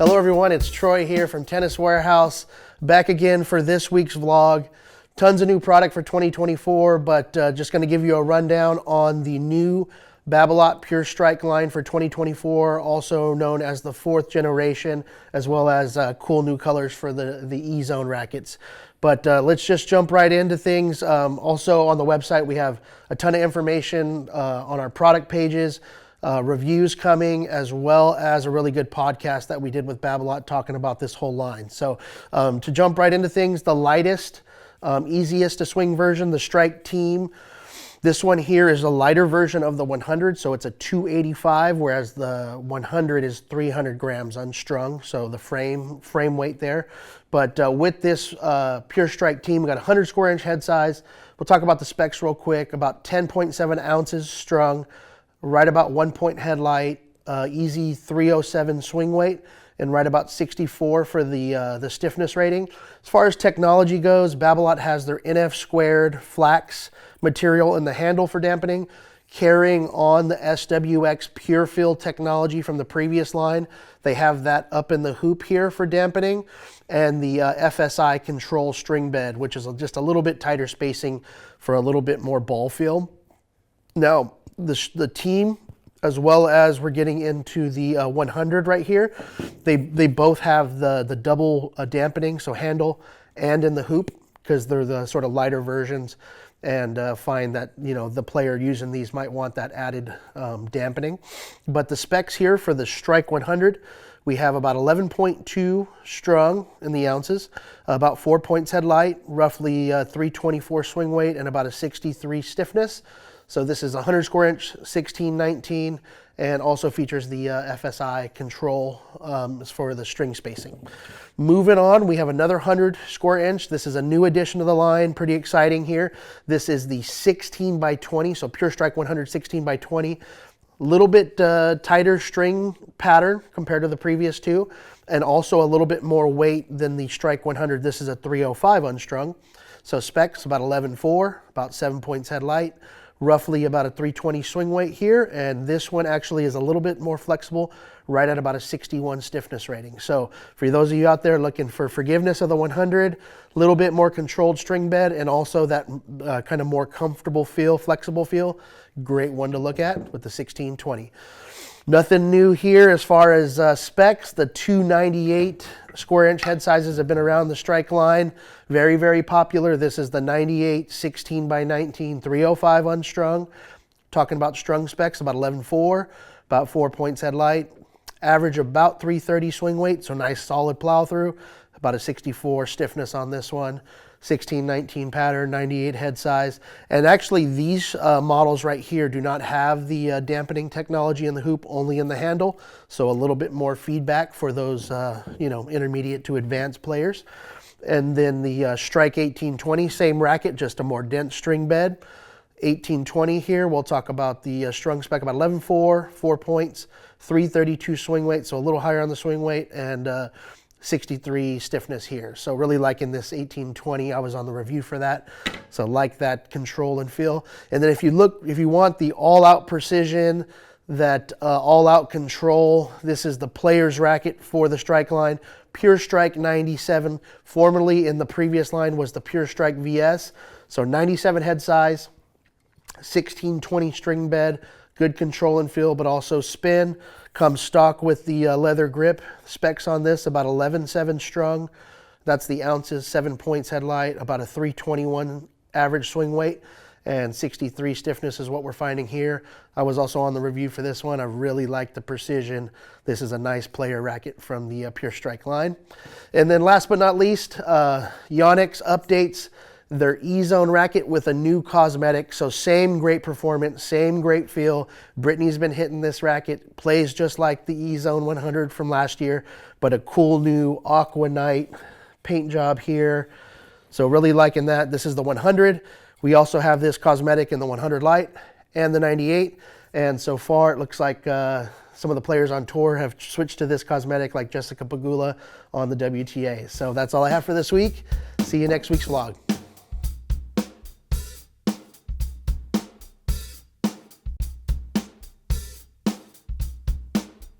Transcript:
Hello everyone, it's Troy here from Tennis Warehouse, back again for this week's vlog. Tons of new product for 2024, but just going to give you a rundown on the new Babolat Pure Strike line for 2024, also known as the 4th generation, as well as cool new colors for the E-Zone rackets. But let's just jump right into things. Also on the website, we have a ton of information on our product pages. Reviews coming, as well as a really good podcast that we did with Babolat talking about this whole line. So to jump right into things, the lightest, easiest to swing version, the Strike Team. This one here is a lighter version of the 100, so it's a 285, whereas the 100 is 300 grams unstrung, so the frame weight there. But with this Pure Strike Team, we got 100 square inch head size. We'll talk about the specs real quick. About 10.7 ounces strung, right about 1 point headlight, easy 307 swing weight, and right about 64 for the stiffness rating. As far as technology goes, Babolat has their NF squared flax material in the handle for dampening, carrying on the SWX Pure Fill technology from the previous line. They have that up in the hoop here for dampening, and the FSI control string bed, which is just a little bit tighter spacing for a little bit more ball feel. Now, the team, as well as we're getting into the 100 right here, they both have the double dampening, so handle and in the hoop, because they're the sort of lighter versions, and find that, you know, the player using these might want that added dampening. But the specs here for the Strike 100, we have about 11.2 strung in the ounces, about 4 points headlight, roughly 324 swing weight, and about a 63 stiffness. So this is 100 square inch, 1619, and also features the FSI control for the string spacing. Moving on, we have another 100 square inch. This is a new addition to the line, pretty exciting here. This is the 16 by 20, so Pure Strike 100 16 by 20. Little bit tighter string pattern compared to the previous two, and also a little bit more weight than the Strike 100. This is a 305 unstrung. So specs about 11.4, about 7 points headlight, roughly about a 320 swing weight here, and this one actually is a little bit more flexible, right at about a 61 stiffness rating. So for those of you out there looking for forgiveness of the 100, a little bit more controlled string bed, and also that kind of more comfortable feel, flexible feel, great one to look at with the 1620. Nothing new here as far as specs. The 298 square inch head sizes have been around the Strike line. Very, very popular. This is the 98 16 by 19 305 unstrung. Talking about strung specs, about 11.4, about 4 points headlight. Average about 330 swing weight, so nice solid plow through. About a 64 stiffness on this one. 1619 pattern, 98 head size. And actually these models right here do not have the dampening technology in the hoop, only in the handle. So a little bit more feedback for those intermediate to advanced players. And then the Strike 1820, same racket, just a more dense string bed. 1820 here, we'll talk about the strung spec, about 11.4, 4 points, 332 swing weight, so a little higher on the swing weight, and 63 stiffness here. So really liking this 1820. I was on the review for that, so like that control and feel. And then if you want the all-out precision, that all-out control, this is the player's racket for the Strike line. Pure Strike 97, formerly in the previous line was the Pure Strike VS. So 97 head size, 1620 string bed, good control and feel, but also spin. Comes stock with the leather grip. Specs on this, about 11.7 strung. That's the ounces, 7 points headlight, about a 321 average swing weight, and 63 stiffness is what we're finding here. I was also on the review for this one. I really like the precision. This is a nice player racket from the Pure Strike line. And then last but not least, Yonex updates their E-Zone racket with a new cosmetic. So same great performance, same great feel. Brittany's been hitting this racket, plays just like the E-Zone 100 from last year, but a cool new Aqua Night paint job here. So really liking that. This is the 100. We also have this cosmetic in the 100 Light and the 98. And so far it looks like some of the players on tour have switched to this cosmetic, like Jessica Pegula on the WTA. So that's all I have for this week. See you next week's vlog.